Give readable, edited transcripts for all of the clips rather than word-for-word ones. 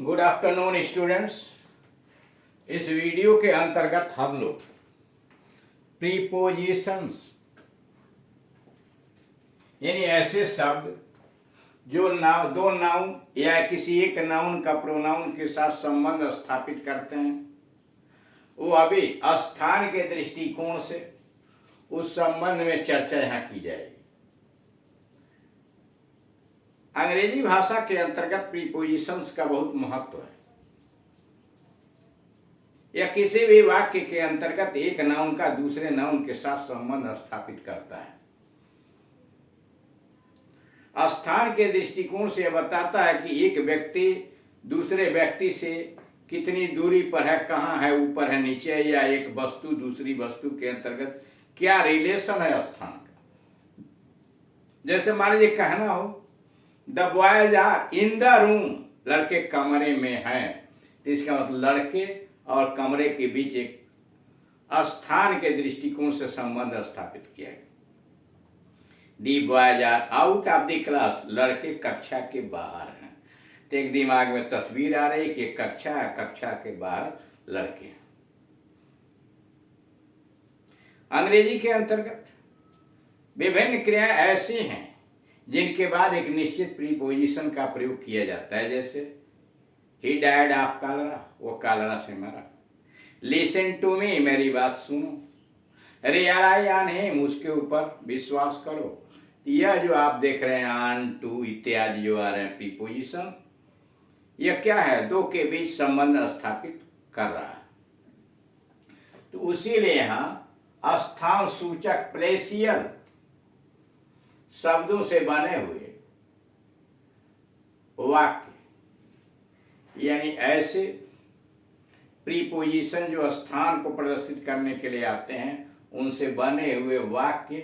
Good afternoon students. इस video के अंतर्गत हम लोग प्रीपोजिशंस यानी ऐसे शब्द जो दो नाउन या किसी एक नाउन का प्रोनाउन के साथ संबंध स्थापित करते हैं, वो अभी स्थान के दृष्टिकोण से उस संबंध में चर्चा यहाँ की जाएगी। अंग्रेजी भाषा के अंतर्गत प्रीपोजिशंस का बहुत महत्व है। यह किसी भी वाक्य के अंतर्गत एक नाउन का दूसरे नाउन के साथ संबंध स्थापित करता है। स्थान के दृष्टिकोण से यह बताता है कि एक व्यक्ति दूसरे व्यक्ति से कितनी दूरी पर है, कहाँ है, ऊपर है, नीचे है, या एक वस्तु दूसरी वस्तु के अंतर्गत क्या रिलेशन है स्थान का। जैसे मान लीजिए कहना हो the boys are in the room, लड़के कमरे में हैं, तो इसका मतलब लड़के और कमरे के बीच एक स्थान के दृष्टिकोण से संबंध स्थापित किया गया। The boys are out of the class, लड़के कक्षा के बाहर हैं। तो एक दिमाग में तस्वीर आ रही कि कक्षा है, कक्षा के बाहर लड़के। अंग्रेजी के अंतर्गत विभिन्न क्रियाएं ऐसी हैं जिनके बाद एक निश्चित प्रीपोजिशन का प्रयोग किया जाता है। जैसे ही डाइड ऑफ कॉलरा, वो कॉलरा से मरा। लिसन टू मी, मेरी बात सुनो। रियलाई ऑन हिम, उसके ऊपर विश्वास करो। यह जो आप देख रहे हैं ऑन, टू इत्यादि जो आ रहे हैं प्रीपोजिशन, यह क्या है? दो के बीच संबंध स्थापित कर रहा है। तो उसीलिए यहां स्थान सूचक प्लेसियल शब्दों से बने हुए वाक्य यानी ऐसे प्रीपोजिशन जो स्थान को प्रदर्शित करने के लिए आते हैं, उनसे बने हुए वाक्य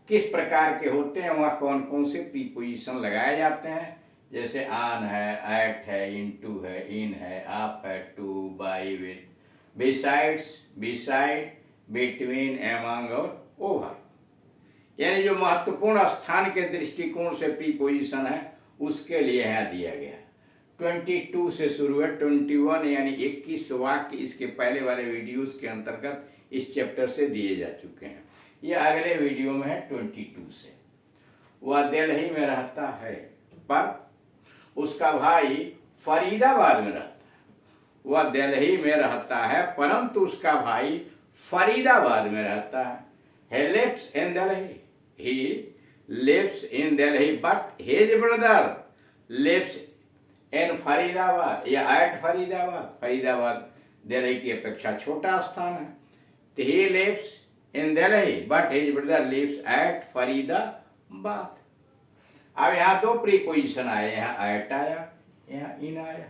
किस प्रकार के होते हैं, वहाँ कौन कौन से प्रीपोजिशन लगाए जाते हैं। जैसे ऑन है, एट है, इनटू है, इन है, ऑफ है, to, by, with, besides, beside, between, among और ओवर। यानी जो महत्वपूर्ण स्थान के दृष्टिकोण से प्रीपोजिशन है उसके लिए यहाँ दिया गया। 22 से शुरू है, 21 यानी 21 वाक्य इसके पहले वाले वीडियोस के अंतर्गत इस चैप्टर से दिए जा चुके हैं। यह अगले वीडियो में है 22 से। वह दिल्ली में रहता है पर उसका भाई फरीदाबाद में रहता है। वह दिल्ली में रहता है परंतु उसका भाई फरीदाबाद में रहता है। He lives in Delhi. He lives in Delhi, but his brother lives in Faridabad या at फरीदाबाद। फरीदाबाद दिल्ली की अपेक्षा छोटा स्थान है। तो he lives in Delhi, but his brother lives at Faridabad. अब यहाँ दो प्रीपोजिशन आए, यहाँ at आया, यहाँ in आया।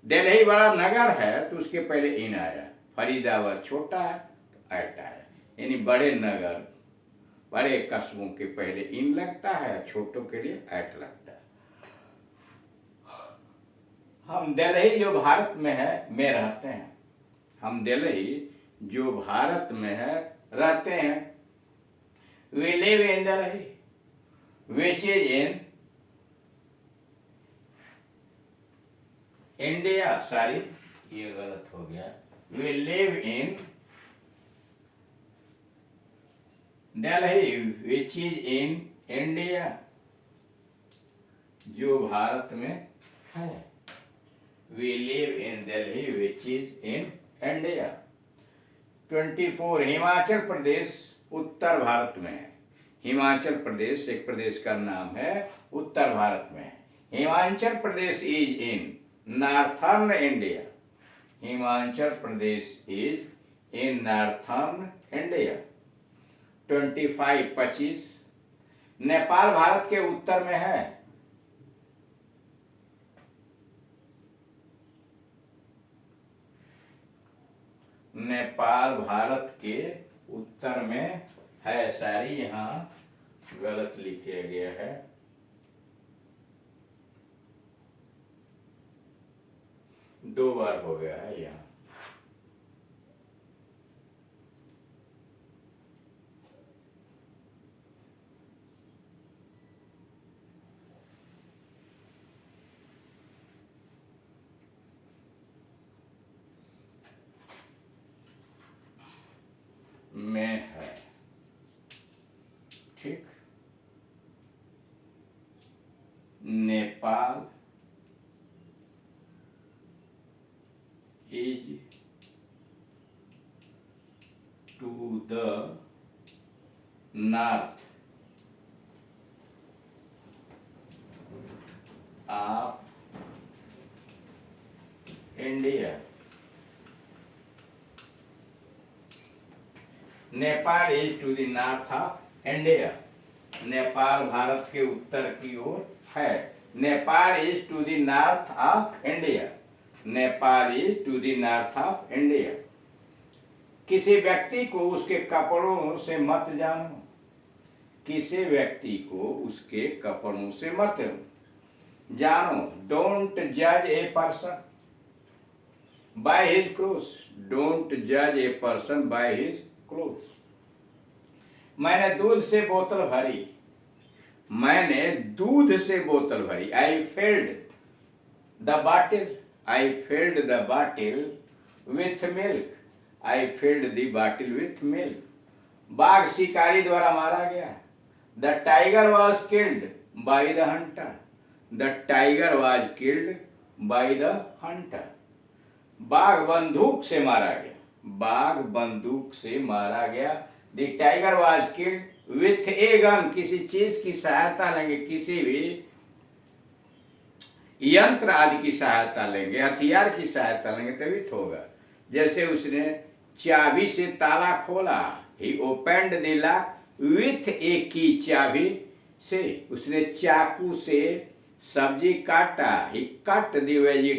दिल्ली बड़ा नगर है तो उसके पहले in आया। फरीदाबाद छोटा है तो at आया। यानी बड़े नगर, बड़े कस्बों के पहले इन लगता है, छोटों के लिए एट लगता है। हम दिल्ली जो भारत में है में रहते हैं। हम दिल्ली जो भारत में है रहते हैं। We live in Delhi which is in India. Sorry, ये गलत हो गया। We live in Delhi which is in India, जो भारत में है। We live in Delhi which is in India. 24 Himachal Pradesh उत्तर भारत में है। हिमाचल प्रदेश एक प्रदेश का नाम है, उत्तर भारत में है। Himachal Pradesh is in northern India. Himachal Pradesh is in northern India. 25 Nepal Bharat के उत्तर में है। नेपाल भारत के उत्तर में है। सारी यहाँ गलत लिखे गया है। दो बार हो गया है यहाँ। में है। ठीक, Nepal is to the north of India. Nepal is to the north of India. Nepal Bharat के उत्तर की ओर है। Nepal is to the north of India. Nepal is to the north of India. किसी व्यक्ति को उसके कपड़ों से मत जानो। किसी व्यक्ति को उसके कपड़ों से मत जानो। डोंट जज a person by his clothes. Don't जज a person by his clothes. मैंने दूध से बोतल भरी। मैंने दूध से बोतल भरी। I filled the bottle. I filled the bottle with milk. I filled the bottle with milk. बाघ शिकारी द्वारा मारा गया। The tiger was killed by the hunter. The tiger was killed by the hunter. बाघ बंदूक से मारा गया। बाघ बंदूक से मारा गया। The tiger was killed with a gun. किसी चीज की सहायता लेंगे, किसी भी यंत्र आदि की सहायता लेंगे, हथियार की सहायता लेंगे तभी तो होगा। जैसे उसने चाबी से ताला खोला। ही ओपेंड द लॉक विथ ए की। चाबी से उसने चाकू से सब्जी काटा। ही कट द वेजिटेबल